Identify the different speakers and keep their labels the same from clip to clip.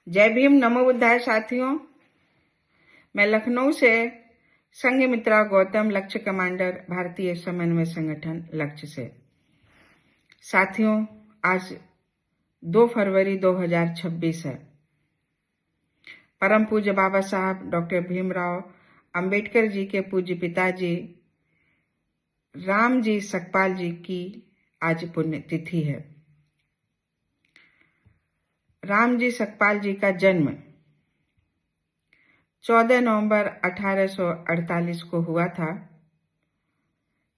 Speaker 1: जय भीम, नमो बुद्धाय साथियों। मैं लखनऊ से संघ मित्रा गौतम, लक्ष्य कमांडर, भारतीय समन्वय संगठन लक्ष्य से। साथियों, आज 2 फरवरी 2026 है। परम पूज्य बाबा साहब डॉक्टर भीमराव अंबेडकर जी के पूज्य पिताजी राम जी सकपाल जी की आज पुण्यतिथि है। राम जी सकपाल जी का जन्म 14 नवंबर 1848 को हुआ था।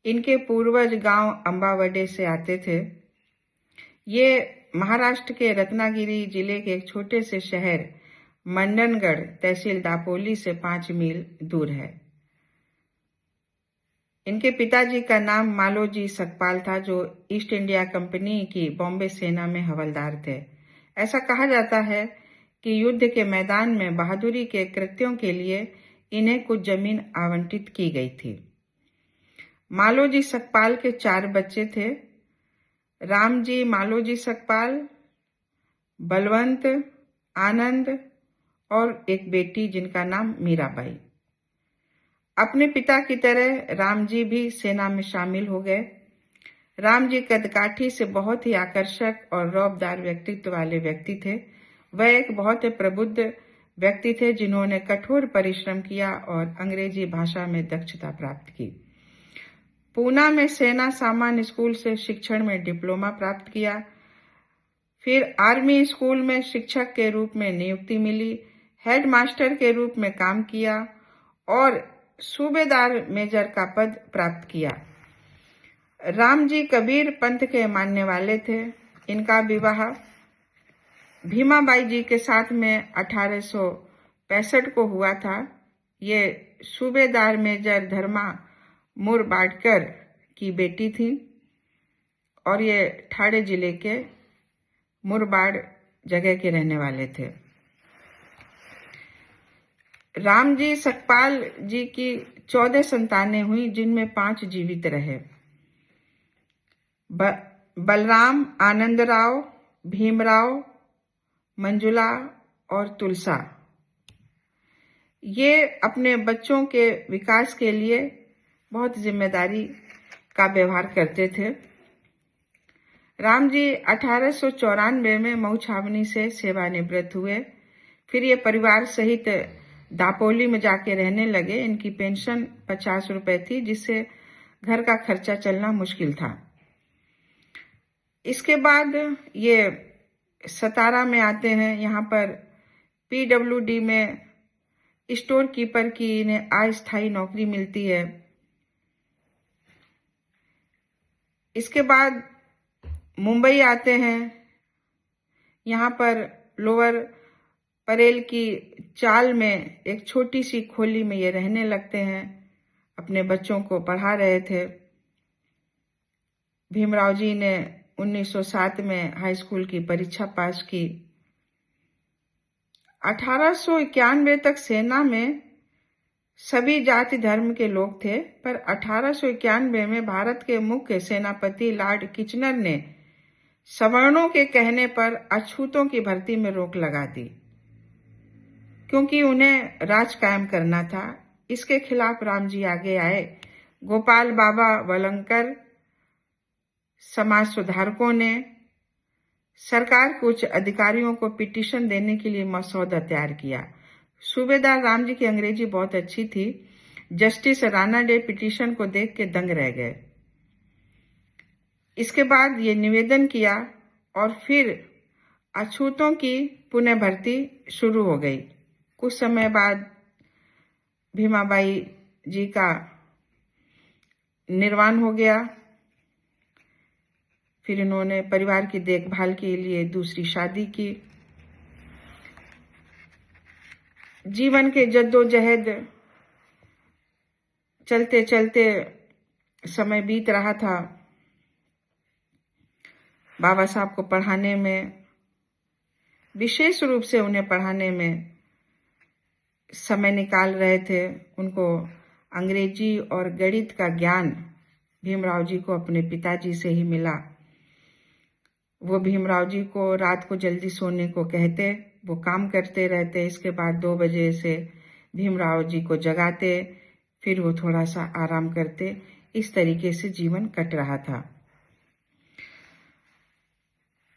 Speaker 1: इनके पूर्वज गांव अंबावडे से आते थे। ये महाराष्ट्र के रत्नागिरी जिले के एक छोटे से शहर मंडनगढ़, तहसील दापोली से 5 मील दूर है। इनके पिताजी का नाम मालोजी सकपाल था, जो ईस्ट इंडिया कंपनी की बॉम्बे सेना में हवलदार थे। ऐसा कहा जाता है कि युद्ध के मैदान में बहादुरी के कृत्यों के लिए इन्हें कुछ जमीन आवंटित की गई थी। मालोजी सकपाल के 4 बच्चे थे। रामजी मालोजी सकपाल, बलवंत, आनंद और एक बेटी जिनका नाम मीराबाई। अपने पिता की तरह राम जी भी सेना में शामिल हो गए। राम जी कदकाठी से बहुत ही आकर्षक और रौबदार व्यक्तित्व वाले व्यक्ति थे। वह एक बहुत ही प्रबुद्ध व्यक्ति थे जिन्होंने कठोर परिश्रम किया और अंग्रेजी भाषा में दक्षता प्राप्त की। पूना में सेना सामान्य स्कूल से शिक्षण में डिप्लोमा प्राप्त किया। फिर आर्मी स्कूल में शिक्षक के रूप में नियुक्ति मिली। हेड मास्टर के रूप में काम किया और सूबेदार मेजर का पद प्राप्त किया। राम जी कबीर पंथ के मानने वाले थे। इनका विवाह भीमाबाई जी के साथ में 1865 को हुआ था। ये सूबेदार मेजर धर्मा मुरबाडकर की बेटी थी और ये ठाणे जिले के मुरबाड जगह के रहने वाले थे। राम जी सकपाल जी की 14 संतानें हुई, जिनमें 5 जीवित रहे। बलराम, आनंदराव, भीमराव, मंजुला और तुलसा। ये अपने बच्चों के विकास के लिए बहुत जिम्मेदारी का व्यवहार करते थे। राम जी 1894 में मऊ छावनी से सेवानिवृत्त हुए। फिर ये परिवार सहित दापोली में जाके रहने लगे। इनकी पेंशन 50 रुपए थी, जिससे घर का खर्चा चलना मुश्किल था। इसके बाद ये सतारा में आते हैं। यहाँ पर PWD में स्टोर कीपर की इन्हें अस्थायी नौकरी मिलती है। इसके बाद मुंबई आते हैं। यहाँ पर लोअर परेल की चाल में एक छोटी सी खोली में ये रहने लगते हैं। अपने बच्चों को पढ़ा रहे थे। भीमराव जी ने 1907 में हाई स्कूल की परीक्षा पास की। 1891 तक सेना में सभी जाति धर्म के लोग थे, पर 1891 में भारत के मुख्य सेनापति लॉर्ड किचनर ने सवर्णों के कहने पर अछूतों की भर्ती में रोक लगा दी, क्योंकि उन्हें राज कायम करना था। इसके खिलाफ राम जी आगे आए। गोपाल बाबा वलंकर, समाज सुधारकों ने सरकार के उच्च अधिकारियों को पिटीशन देने के लिए मसौदा तैयार किया। सूबेदार राम जी की अंग्रेजी बहुत अच्छी थी। जस्टिस राणा डे पिटीशन को देख के दंग रह गए। इसके बाद ये निवेदन किया और फिर अछूतों की पुनः भर्ती शुरू हो गई। कुछ समय बाद भीमाबाई जी का निर्वाण हो गया। फिर इन्होंने परिवार की देखभाल के लिए दूसरी शादी की। जीवन के जद्दोजहद चलते चलते समय बीत रहा था। बाबा साहब को पढ़ाने में, विशेष रूप से उन्हें पढ़ाने में समय निकाल रहे थे। उनको अंग्रेजी और गणित का ज्ञान भीमराव जी को अपने पिताजी से ही मिला। वो भीमराव जी को रात को जल्दी सोने को कहते। वो काम करते रहते। इसके बाद 2 बजे से भीमराव जी को जगाते, फिर वो थोड़ा सा आराम करते। इस तरीके से जीवन कट रहा था।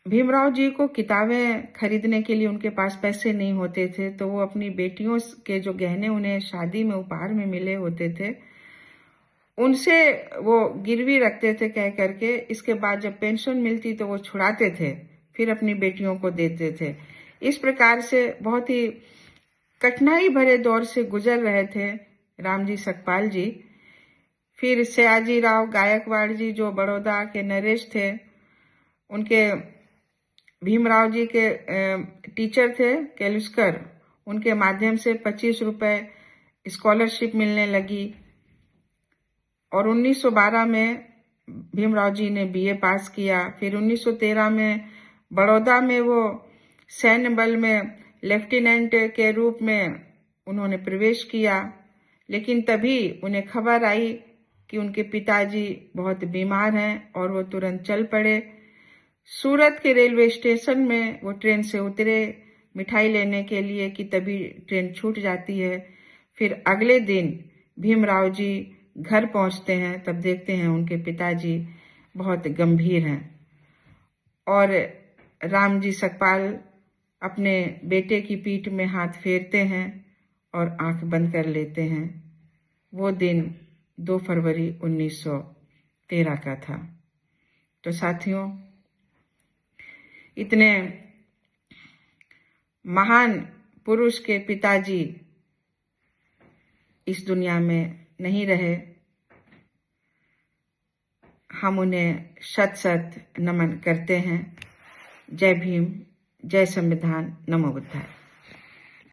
Speaker 1: भीमराव जी को किताबें खरीदने के लिए उनके पास पैसे नहीं होते थे, तो वो अपनी बेटियों के जो गहने उन्हें शादी में उपहार में मिले होते थे, उनसे वो गिरवी रखते थे कह करके। इसके बाद जब पेंशन मिलती तो वो छुड़ाते थे, फिर अपनी बेटियों को देते थे। इस प्रकार से बहुत ही कठिनाई भरे दौर से गुजर रहे थे रामजी सकपाल जी। फिर सयाजी राव गायकवाड़ जी जो बड़ौदा के नरेश थे, उनके भीमराव जी के टीचर थे केलुस्कर, उनके माध्यम से 25 रुपए स्कॉलरशिप मिलने लगी। और 1912 में भीमराव जी ने बीए पास किया। फिर 1913 में बड़ौदा में वो सैन्य बल में लेफ्टिनेंट के रूप में उन्होंने प्रवेश किया। लेकिन तभी उन्हें खबर आई कि उनके पिताजी बहुत बीमार हैं और वो तुरंत चल पड़े। सूरत के रेलवे स्टेशन में वो ट्रेन से उतरे मिठाई लेने के लिए कि तभी ट्रेन छूट जाती है। फिर अगले दिन भीमराव जी घर पहुंचते हैं, तब देखते हैं उनके पिताजी बहुत गंभीर हैं। और रामजी सकपाल अपने बेटे की पीठ में हाथ फेरते हैं और आंख बंद कर लेते हैं। वो दिन 2 फरवरी 1913 का था। तो साथियों, इतने महान पुरुष के पिताजी इस दुनिया में नहीं रहे। हम उन्हें शत शत नमन करते हैं। जय भीम, जय संविधान, नमो बुद्धाय।